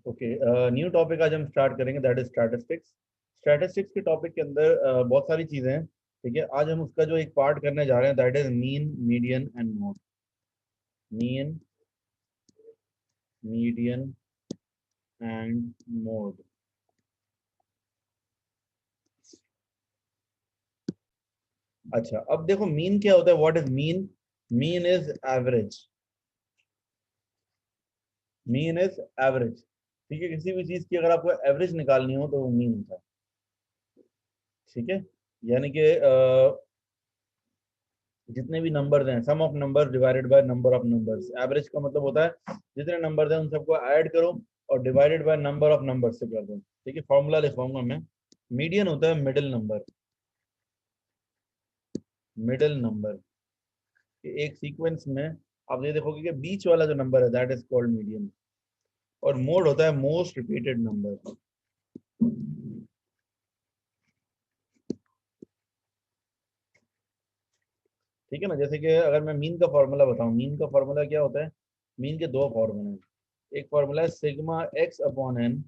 Okay, new topic आज हम start करेंगे, दैट इज स्टैटिस्टिक्स। स्टैटिस्टिक्स के टॉपिक के अंदर बहुत सारी चीजें हैं। ठीक है, आज हम उसका जो एक पार्ट करने जा रहे हैं that is mean, median and mode. Mean, median and mode. अच्छा, अब देखो मीन क्या होता है, what is mean? Mean is average. Mean is average. ठीक है, किसी भी चीज की अगर आपको एवरेज निकालनी हो तो वो मीन होता है। ठीक है, यानी कि जितने भी नंबर्स हैं, sum of numbers divided by number of numbers. Average का मतलब होता है जितने नंबर्स हैं उन सबको ऐड करो और divided by number of numbers से कर दो। ठीक है, फॉर्मूला लिखवाऊंगा मैं। मीडियन होता है मिडिल नंबर। मिडिल नंबर एक सीक्वेंस में आप ये देखोगे कि बीच वाला जो नंबर है दैट इज कॉल्ड मीडियन। और मोड होता है मोस्ट रिपीटेड नंबर। ठीक है ना, जैसे कि अगर मैं मीन का फॉर्मूला बताऊं, मीन का फॉर्मूला क्या होता है? मीन के दो फॉर्मूले हैं। एक फॉर्मूला है सिग्मा एक्स अपॉन एन।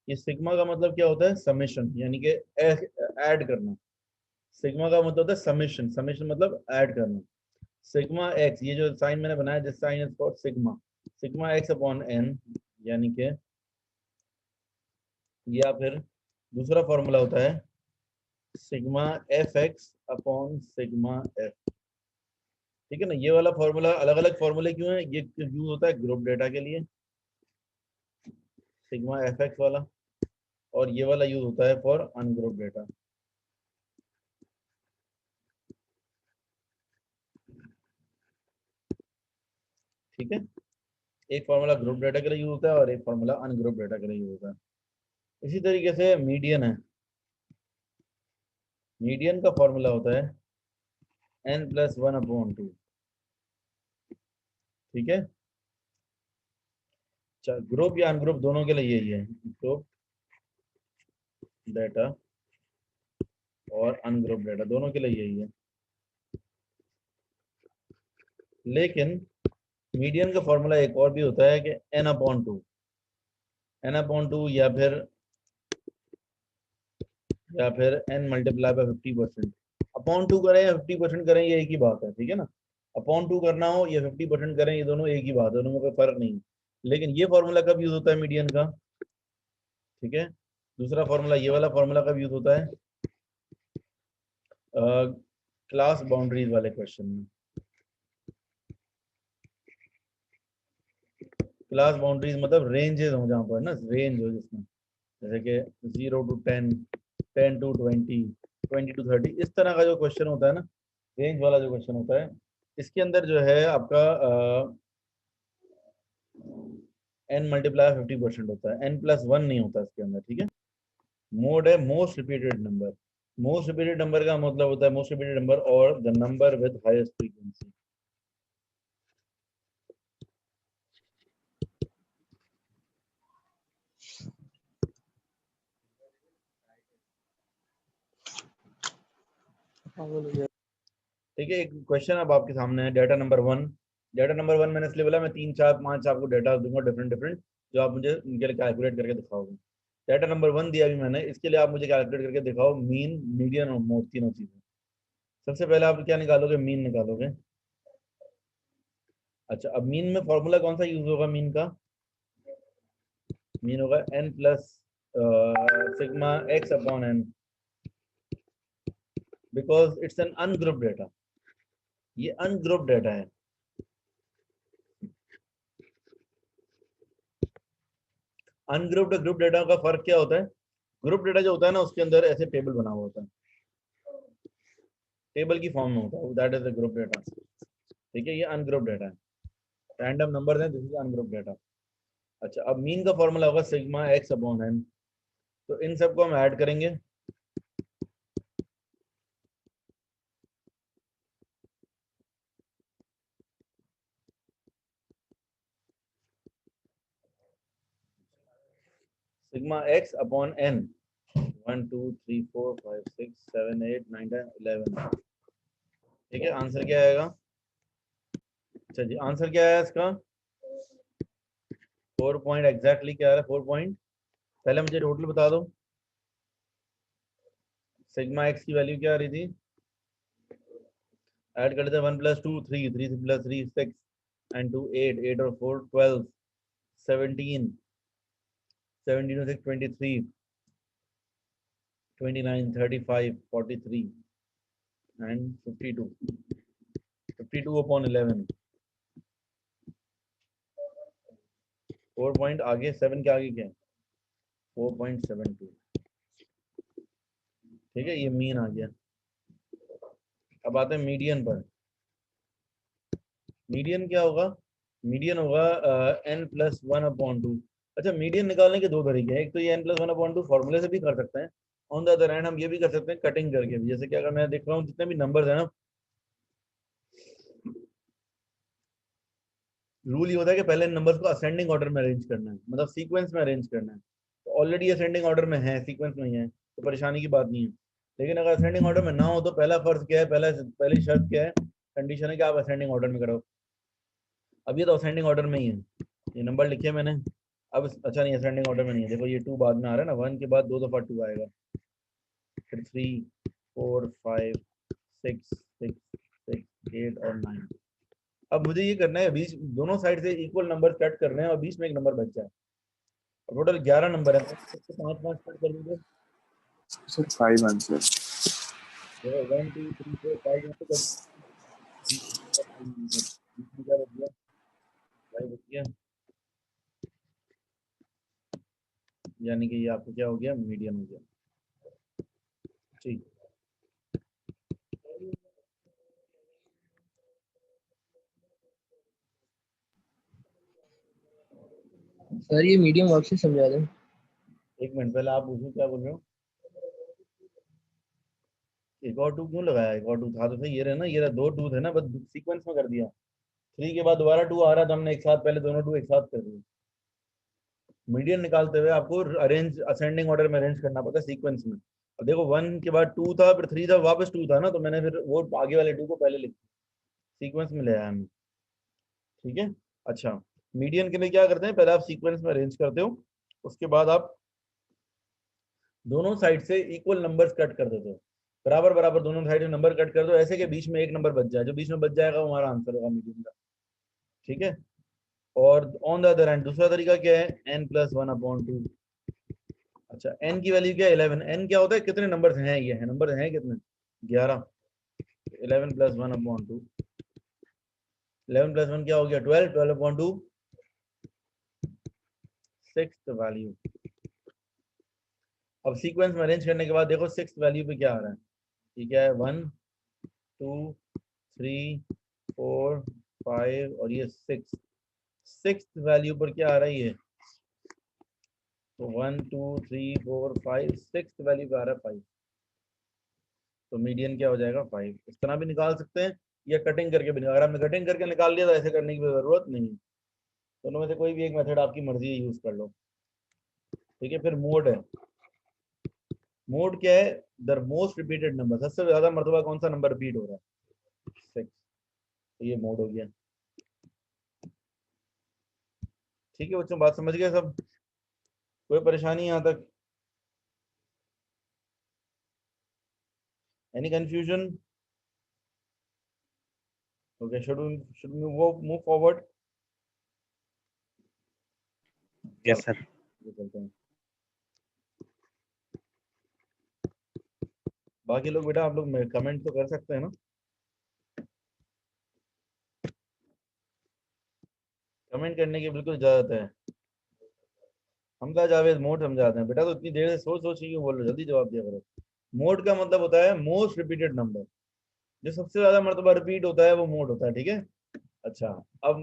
ये सिग्मा का मतलब क्या होता है? समेशन, यानी कि ऐड करना। सिग्मा का मतलब होता है समेशन, समेशन मतलब ऐड करना। सिग्मा एक्स, ये जो साइन मैंने बनाया जिस sign is called sigma, sigma X upon N, यानी कि या फिर दूसरा फॉर्मूला होता है sigma F X upon sigma F. ठीक है ना, ये वाला फॉर्मूला, अलग अलग फॉर्मूले क्यों है? ये यूज होता है ग्रुप डेटा के लिए, सिग्मा एफ एक्स वाला, और ये वाला यूज होता है फॉर अनग्रुप डेटा। ठीक है, एक फार्मूला ग्रुप डेटा के लिए यूज होता है और एक फार्मूला अनग्रुप डेटा के लिए यूज होता है। इसी तरीके से मीडियन है। मीडियन का फॉर्मूला होता है n+1/2। ठीक है, ग्रुप या अनग्रुप दोनों के लिए यही है, ग्रुप डेटा और अनग्रुप डेटा दोनों के लिए यही है। लेकिन मीडियन का फॉर्मूला एक और भी होता है कि n/2, n/2 या फिर n मल्टीप्लाई बाय 50%। अपॉन 2 करें या 50% करें ये एक ही बात है। ठीक है ना, अपॉन 2 करना हो या 50% करें, ये दोनों एक ही बात है, दोनों में कोई फर्क नहीं है। लेकिन ये फॉर्मूला कब यूज होता है मीडियन का? ठीक है, दूसरा फॉर्मूला, ये वाला फॉर्मूला कब यूज होता है? क्लास बाउंड्रीज वाले क्वेश्चन में। क्लास बाउंड्रीज मतलब रेंजेस हो जहाँ पर ना, रेंज हो जिसमें, जैसे कि 0 to 10, 10 to 20, 20 to 30, इस तरह का जो क्वेश्चन होता है ना, रेंज वाला जो क्वेश्चन होता है, इसके अंदर जो है आपका n×50% होता है, n+1 नहीं होता इसके अंदर। ठीक है, मोड है most repeated number. Most repeated number का मतलब होता है मोस्ट रिपीटेड नंबर और the number with highest frequency. ठीक है, एक क्वेश्चन अब आपके सामने है, डेटा नंबर 1। डेटा नंबर 1 मैंने इसलिए बोला, मैं 3 4 5 आपको डेटा दूंगा डिफरेंट डिफरेंट, जो आप मुझे उनके लिए कैलकुलेट करके दिखाओगे। डेटा नंबर 1 दिया अभी मैंने, इसके लिए आप मुझे कैलकुलेट करके दिखाओ मीन, मीडियन और मोड, तीनों चीजें। सबसे पहले आप क्या निकालोगे? मीन निकालोगे। अच्छा, अब मीन में फॉर्मूला कौन सा यूज होगा मीन का? मीन होगा n plus sigma X upon N, because it's an ungroup data. ये अनग्रुप डेटा है। अनग्रुप्ड ग्रुप डेटा का फर्क क्या होता है? ग्रुप डेटा जो होता है ना, उसके अंदर ऐसे टेबल बना हुआ होता है, टेबल की फॉर्म में होता है, that is a group data. ठीक है, ये अनग्रुप डेटा है, रैंडम नंबर है, दिस इज अनग्रुप डेटा। अच्छा, अब मीन का फॉर्मूला होगा सिग्मा एक्स अपॉन एन, तो इन सबको हम ऐड करेंगे। Sigma X upon N, 1 2 3 4 5 6 7 8 9 10 11। ठीक है, आंसर क्या आएगा? अच्छा जी, आंसर क्या है इसका? 4 पॉइंट एग्जैक्टली क्या आ रहा है? 4 पॉइंट। पहले मुझे टोटल बता दो, सिग्मा एक्स की वैल्यू क्या आ रही थी? ऐड करते हैं 1 + 2 3, 3 + 3 6 एंड 2 8, 8 और 4 12, 17, 17 और 6 23, 29, 35, 43 एंड 52, 52 अपॉन 11। 4 पॉइंट आगे, 7 के आगे क्या है? 4.72। ठीक है, ये मीन आ गया। अब आते हैं मीडियन पर। मीडियन क्या होगा? मीडियन होगा n+1/2। अच्छा, मीडियन निकालने के दो तरीके हैं। एक तो ये n+1/2 फॉर्मूले से भी कर सकते हैं, ऑन द अदर हैंड हम ये भी कर सकते हैं कटिंग करके भी। जैसे कि अगर मैं देख रहा हूँ जितने भी नंबर्स है ना, रूल ये होता है कि पहले नंबर्स को असेंडिंग ऑर्डर में अरेंज करना है, मतलब सीक्वेंस में अरेंज करना है। तो ऑलरेडी असेंडिंग ऑर्डर में है, सीक्वेंस में ही है, तो परेशानी की बात नहीं है। लेकिन अगर असेंडिंग ऑर्डर में ना हो तो पहला फर्ज क्या है, पहली शर्त क्या है, कंडीशन है कि आप असेंडिंग ऑर्डर में करो। अब ये तो असेंडिंग ऑर्डर में ही है, ये नंबर लिखे मैंने। अब अच्छा नहीं, असेंडिंग ऑर्डर में नहीं है, देखो ये 2 बाद में आ रहा है ना, 1 के बाद 2 दफा 2 आएगा, फिर 3 4 5 6 6 6 8 और 9। अब मुझे ये करना है, बीच दोनों साइड से इक्वल नंबर कट करने हैं और बीच में एक नंबर बच जाए। टोटल 11 नंबर है, तो 5 5 कट कर दीजिए। Sir 5 answer. देखो 1 2 3 4 5 यहाँ पे कर दीजिए। बीच में क्या बच गया? 5 बच गया, यानी कि ये आपको क्या हो गया? मीडियन हो गया। ठीक। सर ये मीडियम वर्क से समझा दें। एक मिनट, पहले आप पूछो क्या बोल रहे हो? एक और 2 क्यों लगाया? एक और 2 था तो सही, ये रहा ना, ये रहा, 2 2 थे ना, बस सीक्वेंस में कर दिया। 3 के बाद दोबारा 2 आ रहा था, हमने एक साथ पहले दोनों 2 एक साथ कर दिए। मीडियन निकालते हुए आपको अरेंज, असेंडिंग ऑर्डर में अरेंज करना पड़ता है सीक्वेंस में। अब देखो 1 के बाद 2 था, फिर 3 था, वापस 2 था ना, तो मैंने फिर वो आगे वाले 2 को पहले लिख सीक्वेंस में ले आया हमने। ठीक है। अच्छा, मीडियन के लिए क्या करते हैं, पहले आप सीक्वेंस में अरेंज करते हो, उसके बाद आप दोनों साइड से इक्वल नंबर्स कट कर देते हो, बराबर बराबर दोनों साइड से नंबर कट कर दो, ऐसे के बीच में एक नंबर बच जाए, जो बीच में बच जाएगा वो हमारा आंसर होगा मीडियन का। ठीक है। और ऑन द अदर हैंड दूसरा तरीका क्या है, n+1/2। अच्छा, n की वैल्यू क्या है? 11। n क्या होता है? कितने नंबर्स हैं? ये है नंबर हैं कितने? 11। 11+1/2, 11+1 क्या हो गया? 12, 12/2 सिक्स्थ वैल्यू। अब सीक्वेंस में अरेंज करने के बाद देखो सिक्स्थ वैल्यू पे क्या आ रहा है, ये क्या है? 1 2 3 4 5 और ये 6। सिक्स्थ वैल्यू पर क्या आ रहा है? ये तो 1 2 3 4 5, सिक्स्थ वैल्यू पे आ रहा है 5। तो मीडियन क्या हो जाएगा? 5। इस तरह भी निकाल सकते हैं, या कटिंग करके भी अगर आपने कटिंग करके निकाल लिया तो ऐसे करने की जरूरत नहीं। दोनों में से कोई भी एक मेथड आपकी मर्जी है, यूज कर लो। ठीक है। फिर मोड है। मोड क्या है? द मोस्ट रिपीटेड नंबर, सबसे ज्यादा मरतबा कौन सा नंबर रिपीट हो रहा है? 6। तो ये मोड हो गया। ठीक है बच्चों, बात समझ गए सब? कोई परेशानी यहाँ तक? Any confusion? Okay, should move forward? Yes sir. चलते हैं। बाकी लोग बेटा, आप लोग कमेंट तो कर सकते हैं ना? कमेंट करने की बिल्कुल इजाजत है। हमजा जावेद मोड समझाते हैं बेटा, तो इतनी देर से सोच सोच के क्यों बोल रहे हो? जल्दी जवाब दिया करो। मोड का मतलब होता है मोस्ट रिपीटेड नंबर, जो सबसे ज्यादा मरतबा रिपीट होता है वो मोड होता है। ठीक है। अच्छा, अब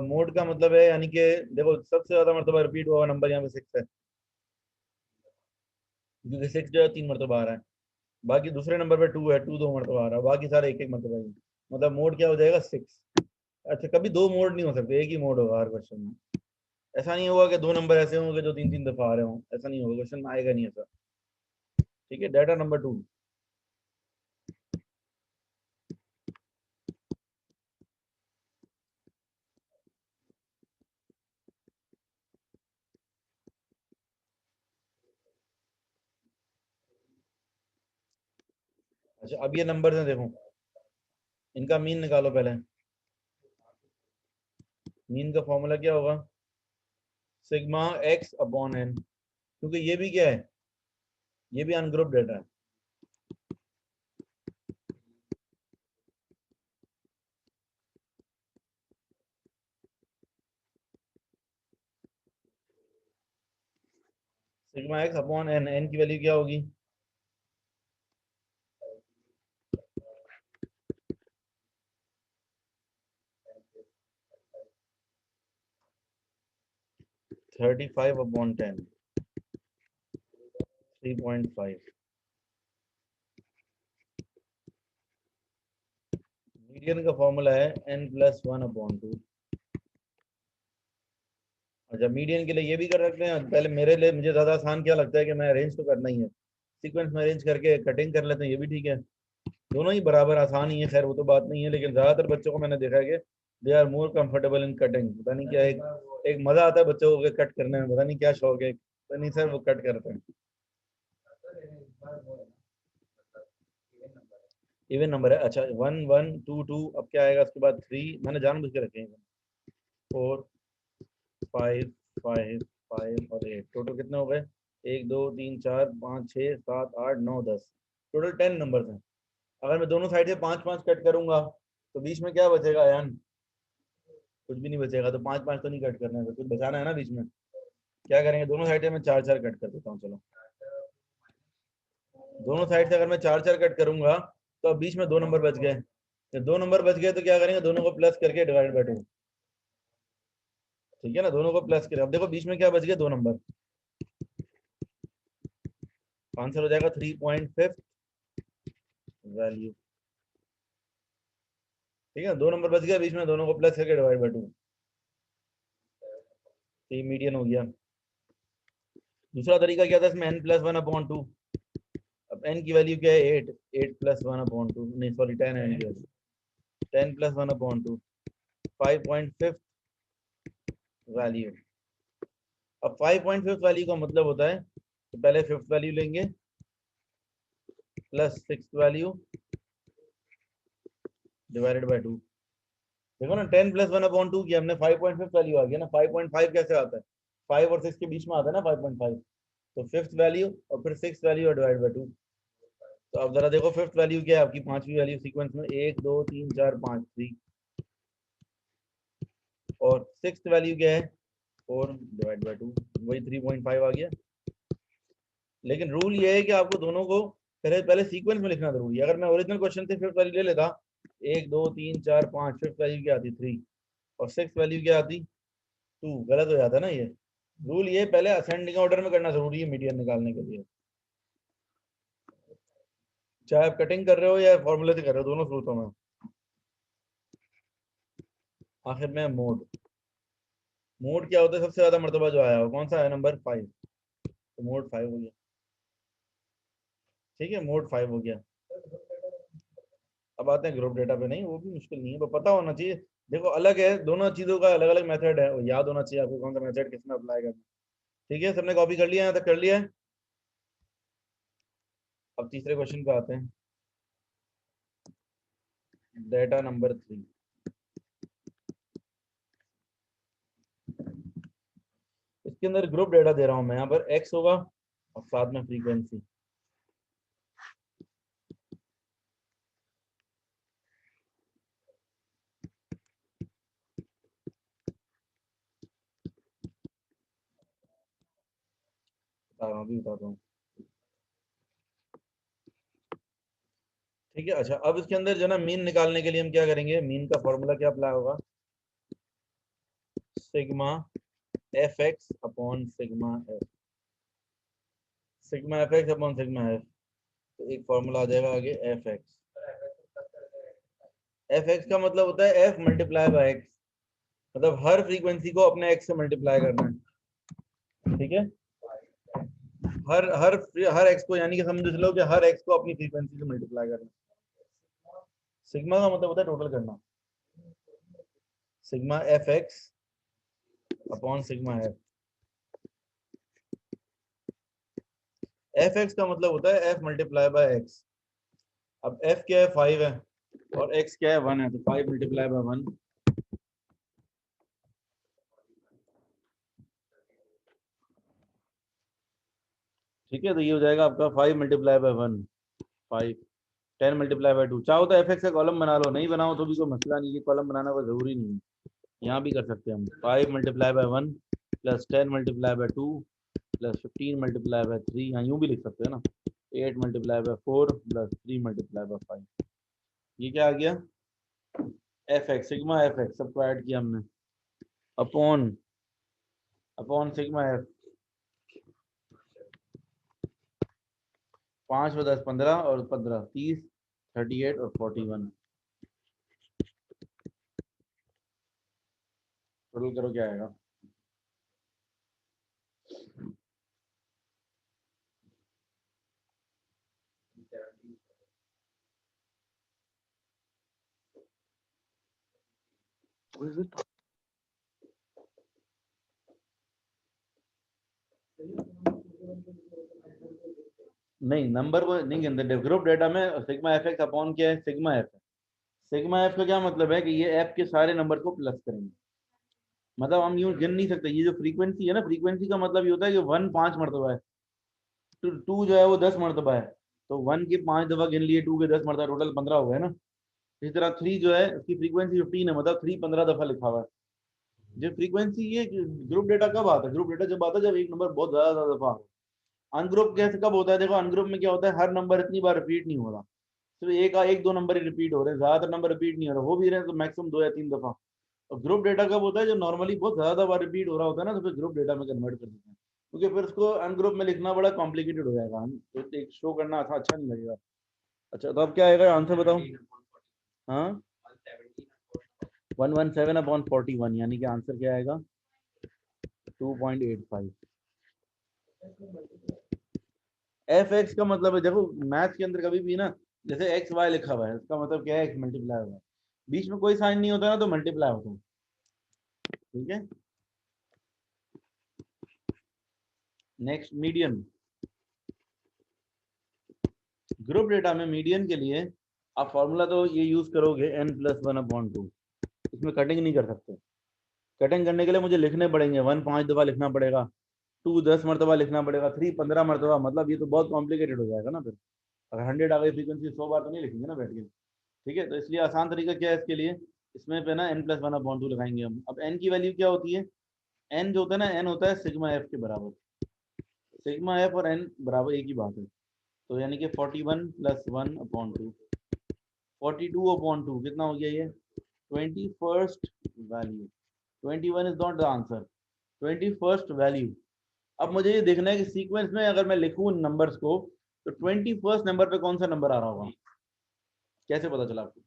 मोड का मतलब है, यानी कि देखो सबसे ज्यादा मरतबा रिपीट हुआ नंबर यहाँ पे 6 है, क्योंकि 6 जो है 3 मरतबा आ रहा है। बाकी दूसरे नंबर पे 2 है, 2 दो मरतबा आ रहा है, बाकी सारे एक एक मरतबा ही। मतलब मोड क्या हो जाएगा? 6। अच्छा, कभी दो मोड नहीं हो सकते, एक ही मोड होगा हर क्वेश्चन में। ऐसा नहीं होगा कि दो नंबर ऐसे होंगे जो 3 3 दफा आ रहे हों, ऐसा नहीं होगा, क्वेश्चन में आएगा नहीं ऐसा। ठीक है। डाटा नंबर 2, अच्छा अब ये नंबर है, देखो इनका मीन निकालो पहले। मीन का फॉर्मूला क्या होगा? सिग्मा एक्स अपॉन एन, क्योंकि ये भी क्या है, ये भी अनग्रुप डेटा है। Sigma X upon N, N की वैल्यू क्या होगी? Thirty five upon 10, 3.5। मीडियन का फॉर्मूला है n plus one upon two. अच्छा मीडियन के लिए ये भी कर रखते हैं पहले। मेरे लिए मुझे ज़्यादा आसान क्या लगता है कि मैं अरेंज तो करना ही है, सीक्वेंस में अरेंज करके कटिंग कर लेते हैं, ये भी ठीक है। दोनों ही बराबर आसान ही है, खैर वो तो बात नहीं है, लेकिन ज़्यादातर बच्चों को मैंने देखा है कि they are more comfortable in cutting. पता नहीं क्या, एक मज़ा आता है बच्चों को कट करने में, पता नहीं क्या शौक है, पता नहीं सर वो कट करते हैं। इवन नंबर है, अच्छा 1 1 2 2, अब क्या आएगा उसके बाद 3, मैंने जानबूझ के रखे हैं। 4 5 5 5 और 8, टोटल कितने हो गए? 1 2 3 4 5 6 7 8 9 10, टोटल 10 नंबर्स हैं। अगर मैं दोनों साइड से 5 5 कट करूंगा तो बीच में क्या बचेगा यान? कुछ भी नहीं बचेगा। तो 5 5 तो नहीं कट करना है, तो कुछ बचाना है ना बीच में। क्या करेंगे, दोनों साइड से मैं 4 4 कट कर देता हूँ। चलो दोनों साइड से अगर मैं 4 4 कट करूंगा तो अब बीच में 2 नंबर बच गए। जब 2 नंबर बच गए तो क्या करेंगे, दोनों को प्लस करके डिवाइड बाय 2। ठीक है ना, दोनों को प्लस करें। अब देखो बीच में क्या बच गया, 2 नंबर। आंसर हो जाएगा 3.5 वैल्यू। ठीक है, 2 नंबर बच गया बीच में, दोनों को प्लस करके डिवाइड बाय 2, ये मीडियन हो गया। दूसरा तरीका क्या था इसमें, n plus one upon to. अब n की वैल्यू क्या है, 8, 8 प्लस वन अपॉन टू, नहीं सॉरी 10 n की value 10 plus one upon to, 5.5 value. अब 5.5 वैल्यू का मतलब होता है तो पहले फिफ्थ वैल्यू लेंगे plus six value divided by 2। देखो ना 10 प्लस वन अपॉन टू किया हमने, 5.5 वैल्यू आ गया ना। 5.5 कैसे आता है, 5 और 6 के बीच में आता है ना 5.5, तो फिफ्थ वैल्यू और फिर सिक्स वैल्यू और डिवाइड बाय 2। तो अब जरा देखो फिफ्थ वैल्यू क्या है आपकी, पांचवी वैल्यू सीक्वेंस में, 1 2 3 4 5 3, और सिक्स वैल्यू क्या है, 4 डिवाइड बाय 2, वही 3.5 आ गया। लेकिन रूल ये है कि आपको दोनों को पहले पहले सीक्वेंस में लिखना जरूरी है। अगर मैं ओरिजिनल क्वेश्चन से फिफ्थ वैल्यू ले लेता, 1 2 3 4 5, फिफ्थ वैल्यू क्या आती 3, और सिक्स वैल्यू क्या आती 2, गलत हो जाता ना ये। रूल ये पहले असेंडिंग ऑर्डर में करना जरूरी है मीडियन निकालने के लिए, चाहे आप कटिंग कर रहे हो या फॉर्मूले से कर रहे हो, दोनों सूत्रों में। आखिर में मोड, मोड क्या होता है, सबसे ज्यादा मर्तबा जो आया हो कौन सा है, नंबर 5, तो मोड 5 हो गया। ठीक है, मोड 5 हो गया। अब आते हैं ग्रुप डेटा पे, नहीं वो भी मुश्किल नहीं है, पर पता होना चाहिए। देखो अलग है, दोनों चीजों का अलग अलग मेथड है, और याद होना चाहिए आपको कौन सा मेथड किसमें अप्लाई करना। ठीक है, सबने कॉपी कर लिया है, यहाँ तक कर लिया है। अब तीसरे क्वेश्चन पे आते हैं, डेटा नंबर 3। इसके अंदर ग्रुप डेटा दे रहा हूं मैं, यहाँ पर एक्स होगा और साथ में फ्रीक्वेंसी। बता रहा हूँ, अभी बताता हूँ। ठीक है, अच्छा अब इसके अंदर जो ना मीन निकालने के लिए हम क्या करेंगे, मीन का फॉर्मूला क्या अप्लाई होगा, sigma F X upon sigma F, sigma F X upon sigma F. तो एक फॉर्मूला आ जाएगा आगे, एफ एक्स। एफ एक्स का मतलब होता है एफ मल्टीप्लाई बाय एक्स, मतलब हर फ्रीक्वेंसी को अपने एक्स से मल्टीप्लाई करना है। ठीक है, हर हर हर एक्स को, यानी कि समझ लो कि हर एक्स को अपनी फ्रीक्वेंसी से मल्टीप्लाई करना। सिग्मा का मतलब होता है टोटल करना, sigma F X upon sigma F. F x का मतलब होता है एफ मल्टीप्लाई बाय एक्स, अब f क्या है 5 है और x क्या है 1 है, तो 5 मल्टीप्लाई बाय 1 ठीक है, तो ये हो जाएगा आपका 5 मल्टीप्लाई बाय 1 5 10 मल्टीप्लाई बाय 2। चाहो तो एफ एक्स का कॉलम बना लो, नहीं बनाओ तो भी कोई मसला नहीं है, कॉलम बनाना कोई जरूरी नहीं है, यहाँ भी कर सकते हैं हम। 5 multiply by 1 plus 10 multiply by 2 plus 15 multiply by 3, यहाँ यूँ भी लिख सकते हैं ना। 8 multiply by 4 plus 3 multiply by 5। ये क्या आ गया F x, sigma F x सबको ऐड किया हमने अपॉन अपॉन सिग्मा एफ। 5 व 10 15 और 15 30 38 और 41। टोटल करो क्या आएगा। नहीं, नंबर को नहीं गिनते, ग्रुप डेटा में सिग्मा एफ एक्स अपॉन क्या है सिग्मा एफ है। सिग्मा एफ का क्या मतलब है कि ये एफ के सारे नंबर को प्लस करेंगे, मतलब हम यूं गिन नहीं सकते। ये जो फ्रीक्वेंसी है ना, फ्रीक्वेंसी का मतलब ये होता है कि 1 5 मरतबा है, तो 2 जो है वो 10 मरतबा है, तो 1 की 5 दफा गिन लिए, 2 के 10 मरतबा, टोटल 15 हो गए ना। इसी तरह 3 जो है उसकी फ्रीक्वेंसी 15 है, मतलब 3 15 दफा लिखा हुआ है। जो फ्रीक्वेंसी, ये ग्रुप डेटा कब आता है, ग्रुप डेटा जब आता है जब एक नंबर बहुत ज्यादा दफा। अनग्रुप कैसे कब होता है, देखो अनग्रुप में क्या होता है, हर नंबर इतनी बार रिपीट नहीं हो रहा, सिर्फ एक दो नंबर ही रिपीट हो रहे हैं, ज्यादातर नंबर रिपीट नहीं हो रहा, हो भी रहे हैं तो मैक्सिमम 2 या 3 दफा। और ग्रुप डेटा कब होता है, जो नॉर्मली बहुत ज्यादा बार रिपीट हो रहा होता है ना, तो फिर ग्रुप डेटा में कन्वर्ट कर देते हैं, क्योंकि फिर उसको अनग्रुप में लिखना बड़ा कॉम्प्लिकेटेड हो जाएगा, तो एक शो करना अच्छा नहीं लगेगा। अच्छा, तो अब क्या आएगा आंसर बताओ। हाँ 117/41, यानी कि आंसर क्या आएगा 2.85। एफ एक्स का मतलब है, देखो मैथ के अंदर कभी भी ना, जैसे एक्स वाई लिखा हुआ है, इसका मतलब क्या है एक्स मल्टीप्लाई हुआ है, बीच में कोई साइन नहीं होता ना तो मल्टीप्लाई होता है, ठीक है। Next median. ग्रुप डेटा में मीडियन के लिए आप फॉर्मूला तो ये यूज करोगे n+1/2, इसमें कटिंग नहीं कर सकते। कटिंग करने के लिए मुझे लिखने पड़ेंगे, 1 5 दफा लिखना पड़ेगा, 2 10 मरतबा लिखना पड़ेगा, 3 15 मरतबा, मतलब ये तो बहुत कॉम्प्लिकेटेड हो जाएगा ना। फिर अगर 100 आ गई फ्रीक्वेंसी 100 बार तो नहीं लिखेंगे ना बैठ के, ठीक है। तो इसलिए आसान तरीका क्या है इसके लिए, इसमें पे ना n+1/2 लगाएंगे हम। अब n की वैल्यू क्या होती है, n जो होता है ना, n होता है सिग्मा एफ के बराबर, सिग्मा एफ और n बराबर एक ही बात है, तो यानी कि 41 + 1/2, 42/2 कितना हो गया ये 21st value. 21 is not the answer, 21st value. अब मुझे ये देखना है कि सीक्वेंस में अगर मैं लिखूं नंबर्स को, तो 21st नंबर पे कौन सा नंबर आ रहा होगा, कैसे पता चला आपको।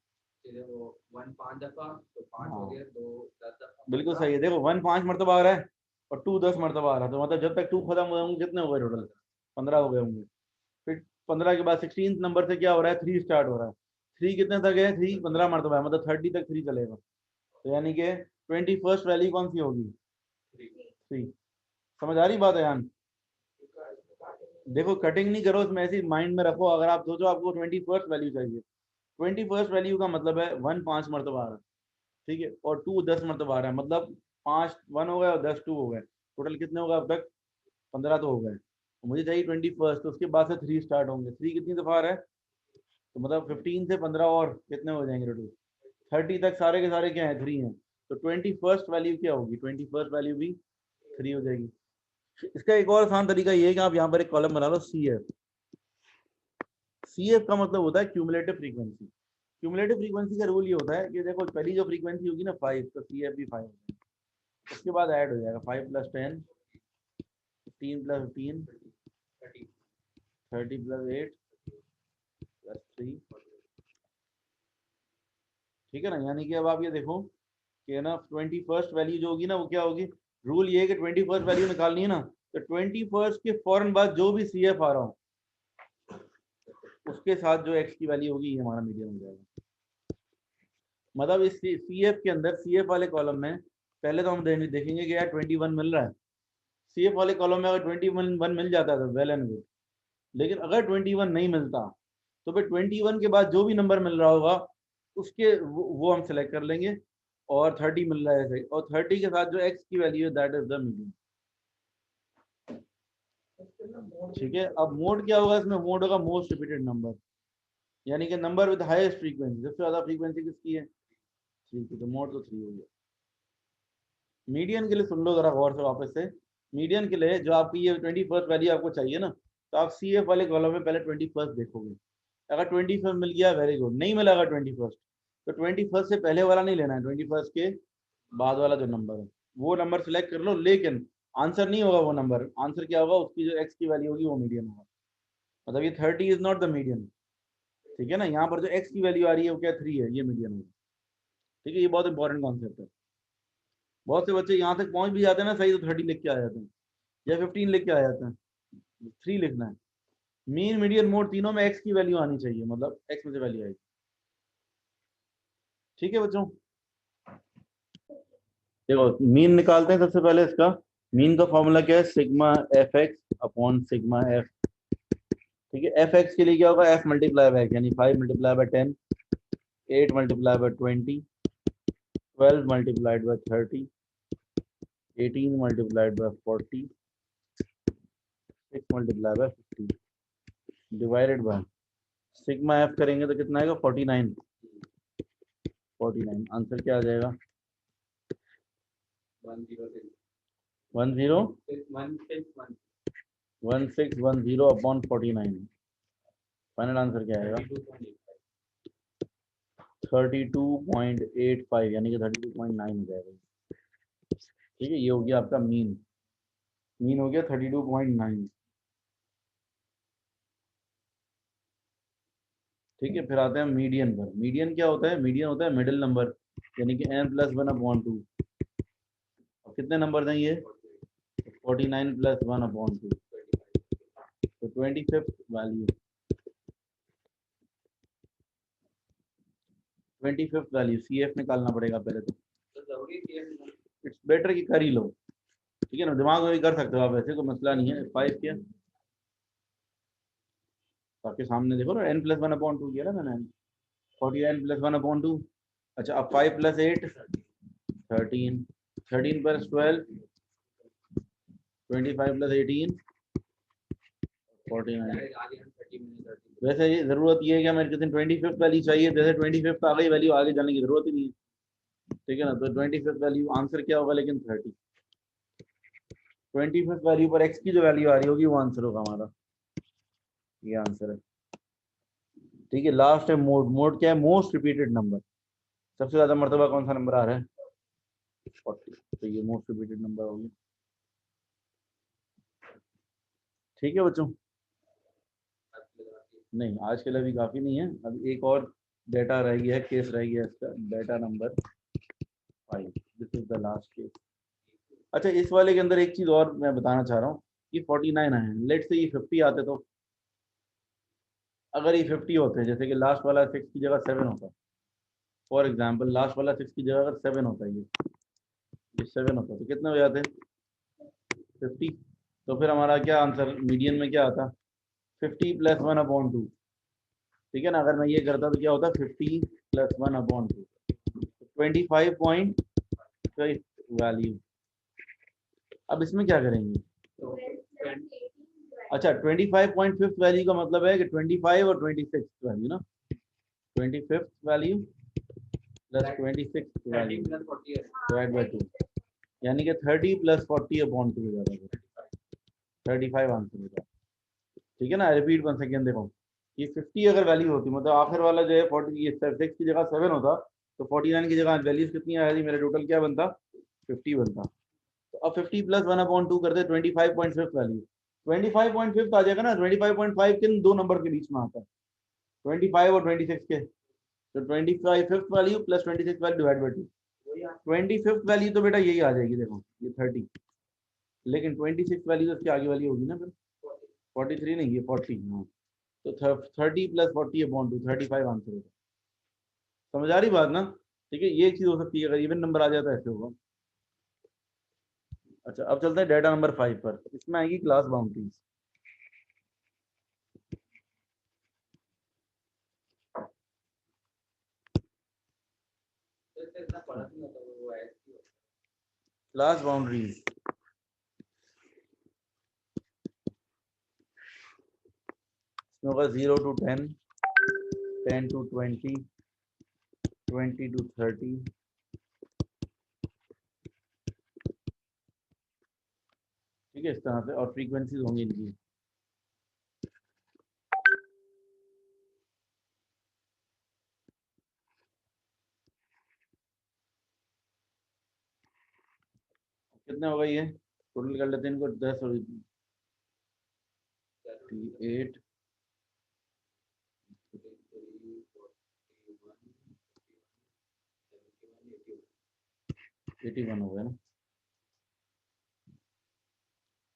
वो 1 5 दफा तो 5 हो गया, 2 10 दफा, बिल्कुल सही है, देखो 1 5 मरतबा आ रहा है और 2 10 मरतबा आ रहा है, तो मतलब जब तक 2 खत्म हो होंगे कितने हो गए टोटल 15 हो गए होंगे। फिर 15 के बाद 16 नंबर से क्या हो रहा है 3 स्टार्ट हो रहा है, 3 कितने तक है 3 15 मरतबा है, मतलब 30 तक 3 चलेगा, तो यानी कि 21st वैल्यू कौन सी होगी 3। समझ आ रही बात है यान। देखो कटिंग नहीं करो इसमें, ऐसी माइंड में रखो, अगर आप सोचो आपको 21st वैल्यू चाहिए, 21st वैल्यू का मतलब है 1 5 मरतबा आ रहा है, ठीक है, और 2 10 मरतबा आ रहा है, मतलब 5 1 हो गए और 10 2 हो गए, टोटल कितने होगा अब तक 15 तो हो गए। तो मुझे चाहिए 21st, तो उसके बाद से 3 स्टार्ट होंगे, 3 कितनी दफा आ रहा है, तो मतलब 15 से 15 और कितने हो जाएंगे टोटल 30 तक, सारे के सारे क्या है 3 हैं, तो 21st वैल्यू क्या होगी 21st वैल्यू भी 3 हो जाएगी। इसका एक और आसान तरीका ये है कि आप यहाँ पर एक कॉलम बना लो सी एफ। सी एफ का मतलब होता है क्यूमुलेटिव फ्रीक्वेंसी। क्यूमुलेटिव फ्रीक्वेंसी का रूल ये होता है कि देखो पहली जो फ्रीक्वेंसी होगी ना 5, तो सी एफ भी 5 हो जाएगा, उसके बाद ऐड हो जाएगा 5 + 10 15 + 15 30 + 8 + 3, ठीक है ना। यानी कि अब आप ये देखो कि ना 21st वैल्यू जो होगी ना वो क्या होगी, रूल ये है कि 21st वैल्यू निकालनी है ना, तो 21st के फौरन बाद जो भी सी एफ आ रहा हो उसके साथ जो एक्स की वैल्यू होगी ये हमारा मीडियन हो जाएगा। मतलब इस सी एफ के अंदर, सी एफ वाले कॉलम में पहले तो हम देखेंगे कि यार 21 मिल रहा है, सी एफ वाले कॉलम में अगर 21 मिल जाता है तो वेल एंड गुड, लेकिन अगर 21 नहीं मिलता तो भाई 21 के बाद जो भी नंबर मिल रहा होगा उसके वो हम सेलेक्ट कर लेंगे, और 30 मिल रहा है ऐसे, और 30 के साथ जो x की वैल्यू है दैट इज द मीडियन। ठीक है, अब मोड क्या होगा इसमें? मोड होगा मोस्ट रिपीटेड नंबर, यानी कि नंबर विद हाईएस्ट फ्रीक्वेंसी, सबसे ज्यादा फ्रीक्वेंसी किसकी है? 3 की, तो मोड तो 3 हो गया। मीडियन के लिए सुन लो जरा गौर से वापस से। मीडियन के लिए जो आपकी ये 21st वैल्यू आपको चाहिए ना, तो आप CF वाले कॉलम में पहले 21st देखोगे। अगर 21st मिल गया वेरी गुड, नहीं मिला अगर 21st, तो 21st से पहले वाला नहीं लेना है, 21st के बाद वाला जो नंबर है वो नंबर सेलेक्ट कर लो, लेकिन आंसर नहीं होगा वो नंबर। आंसर क्या होगा? उसकी जो x की वैल्यू होगी वो मीडियन होगा। मतलब ये 30 इज नॉट द मीडियन, ठीक है ना। यहाँ पर जो x की वैल्यू आ रही है वो क्या 3 है, ये मीडियन होगा। ठीक है, ये बहुत इंपॉर्टेंट कॉन्सेप्ट है। बहुत से बच्चे यहाँ तक पहुंच भी जाते हैं ना सही, तो 30 लिख के आ जाते हैं या 15 लिख के आ जाते हैं, 3 लिखना है। मीन मीडियन मोड तीनों में x की वैल्यू आनी चाहिए, मतलब x में से वैल्यू आएगी। ठीक है बच्चों, देखो मीन निकालते हैं सबसे पहले। इसका मीन का फॉर्मूला क्या है? Sigma F X upon sigma F. ठीक है, एफ एक्स के लिए क्या होगा? एफ मल्टीप्लाई बाय, यानी 5 multiply by 10, 8 multiply by 20, 12 multiplied by 30, 18 multiplied by 40, 6 multiply by 50 divided by sigma F करेंगे तो कितना आएगा? 49। 49 आंसर क्या आ जाएगा? 1610 अपॉन 49। फाइनल आंसर क्या आएगा? 32.85, यानी कि 32.9 हो जाएगा। ठीक है, ये हो गया आपका मीन। मीन हो गया 32.9। ठीक है, फिर आते हैं मीडियन पर। मीडियन क्या होता है? मीडियन होता है मिडिल नंबर, यानी कि n+1/2। अब कितने नंबर हैं ये? 49+1/2, तो 25th value. 25th value CF निकालना पड़ेगा पहले तो। इट्स बेटर कि कर ही लो, ठीक है ना। दिमाग में भी कर सकते हो आप, वैसे कोई मसला नहीं है। 5 किया, आपके सामने देखो ना, n+1/2 किया ना मैंने, 49+1/2। अच्छा, अब 5 + 8 13, 13 + 12 25 + 18 49। वैसे ये जरूरत ये है कि हमें किसी 25th वैल्यू चाहिए, जैसे 25th आ गई वैल्यू, आगे जाने की जरूरत ही नहीं है। ठीक है ना, तो 25th वैल्यू आंसर क्या होगा? लेकिन 30। 25th वैल्यू पर x की जो वैल्यू आ रही होगी वो आंसर होगा हमारा, ये आंसर है। ठीक है, लास्ट है मोड। मोड क्या है? Most repeated number. सबसे ज्यादा मरतबा कौन सा नंबर आ रहा है? 40, तो ये मोस्ट रिपीटेड नंबर होगी। ठीक है बच्चों, नहीं आज के लिए भी काफी नहीं है, अब एक और डेटा रह गया है, केस रह गया है इसका, data number 5। This is the last case. अच्छा, इस वाले के अंदर एक चीज और मैं बताना चाह रहा हूँ, ये 49 आए हैं, लेट से ये 50 आते तो। अगर ये 50 होते, जैसे कि लास्ट वाला 6 की जगह 7 होता, फॉर एग्जाम्पल लास्ट वाला 6 की जगह अगर 7 होता, ये 7 होता, तो कितने हो जाते? 50। तो फिर हमारा क्या आंसर मीडियन में क्या आता? 50+1/2। ठीक है ना, अगर मैं ये करता तो क्या होता? 50+1/2, 25 वैल्यू। अब इसमें क्या करेंगे? अच्छा, 25.5 वैल्यू का मतलब है कि 25 और 26 वैल्यू ना, 25th value plus 26 value divide by 2, यानी कि 30 + 40/2 हो जाता है, 35 आंसर होता है। ठीक है ना, रिपीट 1 सेकेंड, देखो ये 50 अगर वैल्यू होती, मतलब आखिर वाला जो है 40, ये 6 की जगह 7 होता, तो 49 की जगह वैल्यूज कितनी आ रही? मेरा टोटल क्या बनता? 50 बनता। तो अब 50+1/2 करते 25.5 वैल्यू, 25.5 आ जाएगा ना। 25.5 किन दो नंबर के बीच में आता है? 25 और 26 के, तो 25th value plus 26 value divide by 2। 25th value तो बेटा यही आ जाएगी, देखो ये 30, लेकिन 26 वैल्यू उसकी आगे वाली होगी ना, फिर 43 नहीं, ये 40। हाँ, तो 30 + 40/2 35 आंसर होगा। समझ आ रही बात ना? ठीक है, ये चीज हो सकती है, अगर इवन नंबर आ जाता है ऐसे होगा। अच्छा, अब चलते हैं डेटा नंबर 5 पर। इसमें आएगी क्लास बाउंड्रीज। इतना फर्क नहीं होता वो ऐसे ही होता क्लास बाउंड्रीज इसमें होगा 0 to 10, 10 to 20, 20 to 30, ठीक है, इस तरह से, और फ्रीक्वेंसीज होंगी इनकी। कितने हो गई है, टोटल कर लेते हैं इनको, 10 और 8, 81 हो गया ना,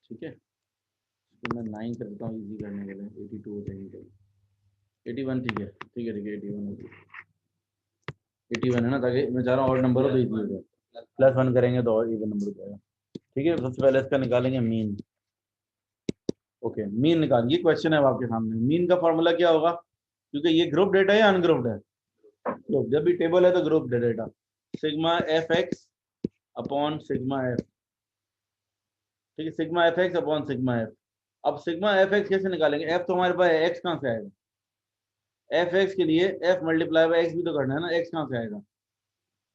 ठीक है। तो मैं 9 कर देता हूँ इजी करने के लिए, 82 हो जाएगी, 81, ठीक है, ठीक है, ठीक है, 81 हो गई, 81 है ना, ताकि मैं चाह रहा हूँ और नंबर हो तो इजी हो जाए, +1 करेंगे तो और इवन नंबर हो जाएगा, ठीक है। सबसे पहले इसका निकालेंगे मीन। ओके, मीन निकाल, ये क्वेश्चन है अब आपके सामने, मीन का फॉर्मूला क्या होगा, क्योंकि ये ग्रुप डेटा है या अनग्रुप्ड है, ग्रुप, जब भी टेबल है तो group data, sigma F X upon sigma F, ठीक है, sigma F X upon sigma F. अब सिग्मा एफ एक्स कैसे निकालेंगे, एफ तो हमारे पास है, एक्स कहाँ से आएगा, एफ एक्स के लिए एफ मल्टीप्लाई बाय एक्स भी तो करना है ना, एक्स कहाँ से आएगा,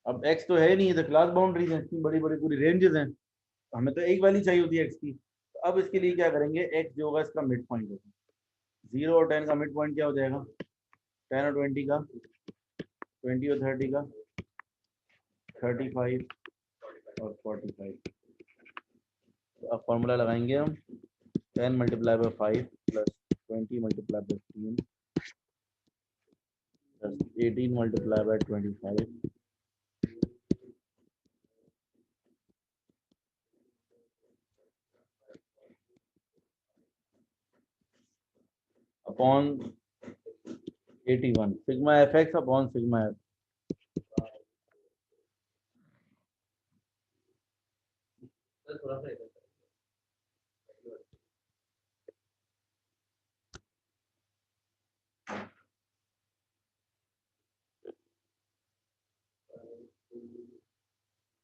अब एक्स तो है नहीं, तो क्लास बाउंड्रीज है, इतनी बड़ी बड़ी पूरी रेंजेस हैं, तो हमें तो एक वाली चाहिए होती है एक्स की, तो अब इसके लिए क्या करेंगे, एक्स जो होगा इसका मिड पॉइंट होगा, 0 और 10 का मिड पॉइंट क्या हो जाएगा, 10 और 20 का, 20 और 30 का, 35 और 45। तो अब फॉर्मूला लगाएंगे हम, 10 multiply by 5 plus 20 multiply by 15 plus 18 multiply by 25 upon 81, sigma F X upon sigma F. है थोड़ा सा इधर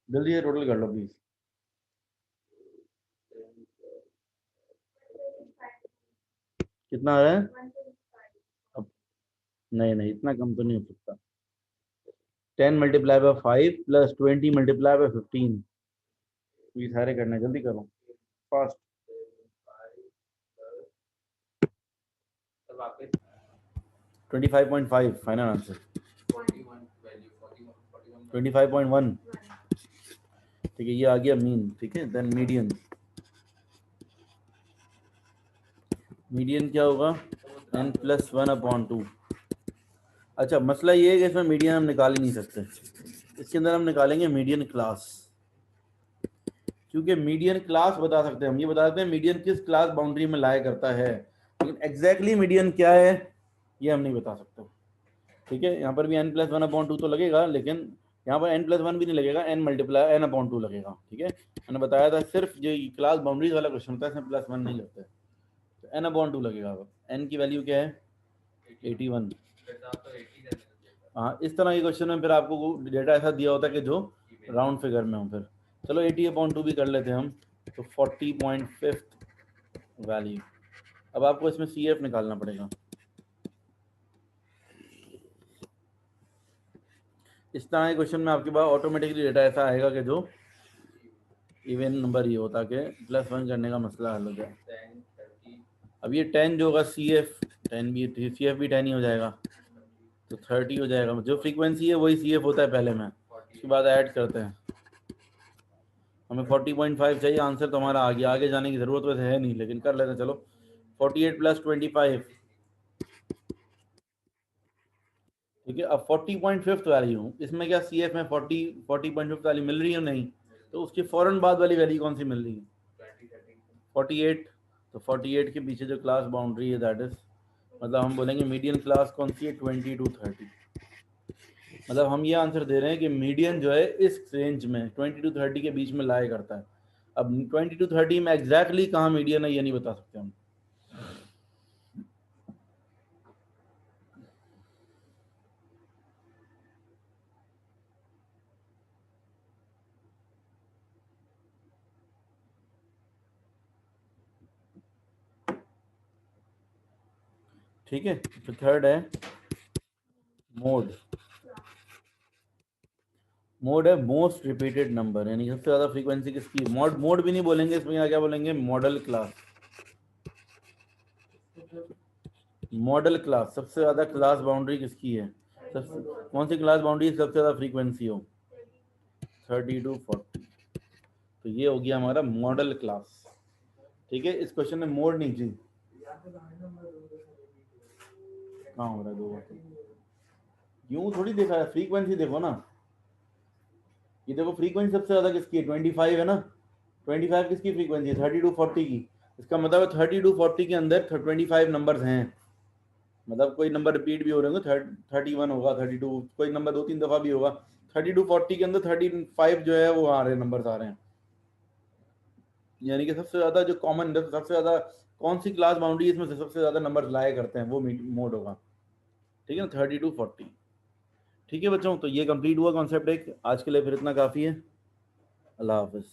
जल्दी से टोटल कर लो प्लीज, कितना आ रहा है, अब नहीं नहीं, इतना कम तो नहीं हो सकता, 10 multiply by 5 plus 20 multiply by 15, ये सारे करने, जल्दी करो फास्ट, तब वापस 25.5 फाइनल आंसर, 41 वैल्यू 41 41 25.1, ठीक है, ये आ गया मीन, ठीक है। देन मीडियन, मीडियन क्या होगा, n+1/2। अच्छा, मसला ये है कि इसमें मीडियन हम निकाल ही नहीं सकते, इसके अंदर हम निकालेंगे मीडियन क्लास, क्योंकि मीडियन क्लास बता सकते हैं हम, ये बता सकते हैं मीडियन किस क्लास बाउंड्री में लाया करता है, लेकिन एग्जैक्टली मीडियन क्या है ये हम नहीं बता सकते, ठीक है। यहाँ पर भी n+1/2 तो लगेगा, लेकिन यहाँ पर n+1 भी नहीं लगेगा, n/2 लगेगा, ठीक है। मैंने बताया था सिर्फ जो क्लास बाउंड्रीज वाला क्वेश्चन होता है इसमें +1 नहीं लगता है, तो n/2 लगेगा। अब n की वैल्यू क्या है, 81। तो 80 देने को हाँ, इस तरह के क्वेश्चन में फिर आपको डेटा ऐसा दिया होता है कि जो राउंड फिगर में हो, फिर चलो 80/2 भी कर लेते हैं हम, तो 40.5 वैल्यू। अब आपको इसमें CF निकालना पड़ेगा, इस तरह के क्वेश्चन में आपके पास ऑटोमेटिकली डेटा ऐसा आएगा कि जो इवन नंबर ही हो, ताकि +1 करने का मसला हल हो जाए। 10 30 अब ये 10 जो होगा CF 10 भी, CF भी 10 ही हो जाएगा, तो 30 हो जाएगा, जो फ्रीक्वेंसी है वही CF होता है पहले में, उसके बाद ऐड करते हैं। हमें 40.5 चाहिए, आंसर तो हमारा आ गया, आगे जाने की ज़रूरत वैसे है नहीं, लेकिन कर लेते हैं, चलो 48 + 25, ठीक है। अब 40.5 वैल्यू, इसमें क्या CF में 40.5 वैल्यू मिल रही है नहीं, तो उसके फ़ौरन बाद वाली वैल्यू कौन सी मिल रही है, 20 30 48, तो 48 के पीछे जो क्लास बाउंड्री है दैट इज, मतलब हम बोलेंगे मीडियन क्लास कौन सी है, 20 to 30, मतलब हम ये आंसर दे रहे हैं कि मीडियन जो है इस रेंज में 20 to 30 के बीच में लाया करता है। अब 20 to 30 में एग्जैक्टली कहाँ मीडियन है ये नहीं बता सकते हम, ठीक है। तो थर्ड है मोड। मोड है मोस्ट रिपीटेड नंबर, यानी सबसे ज्यादा फ्रीक्वेंसी किसकी। मोड मोड भी नहीं बोलेंगे इसमें, यहाँ क्या बोलेंगे, मॉडल क्लास। मॉडल क्लास सबसे ज्यादा क्लास बाउंड्री किसकी है, कौन सी क्लास बाउंड्री सबसे ज्यादा फ्रीक्वेंसी हो, 30 to 40। तो ये हो गया हमारा मॉडल क्लास। ठीक है, इस क्वेश्चन में मोड नहीं चाहिए। कहाँ हो रहा है 2 यूं थोड़ी देखा है, फ्रीक्वेंसी देखो ना। ये देखो फ्रीक्वेंसी सबसे ज्यादा किसकी है, 25 है ना। 25 किसकी फ्रीक्वेंसी है, 30 to 40 की। इसका मतलब है 30 to 40 के अंदर 25 नंबर्स हैं। मतलब कोई नंबर रिपीट भी हो रहे होंगे, 31 होगा, 32, कोई नंबर 2-3 दफा भी होगा। 30 to 40 के अंदर 35 जो है वो आ रहे हैं, नंबर्स आ रहे हैं। यानी कि सबसे ज्यादा जो कॉमन, सबसे ज्यादा कौन सी क्लास बाउंड्री इसमें से सबसे ज्यादा नंबर लाया करते हैं, वो मोड होगा। ठीक है ना, 30 to 40। ठीक है बच्चों, तो ये कंप्लीट हुआ कॉन्सेप्ट एक। आज के लिए फिर इतना काफ़ी है। अल्लाह हाफिज़।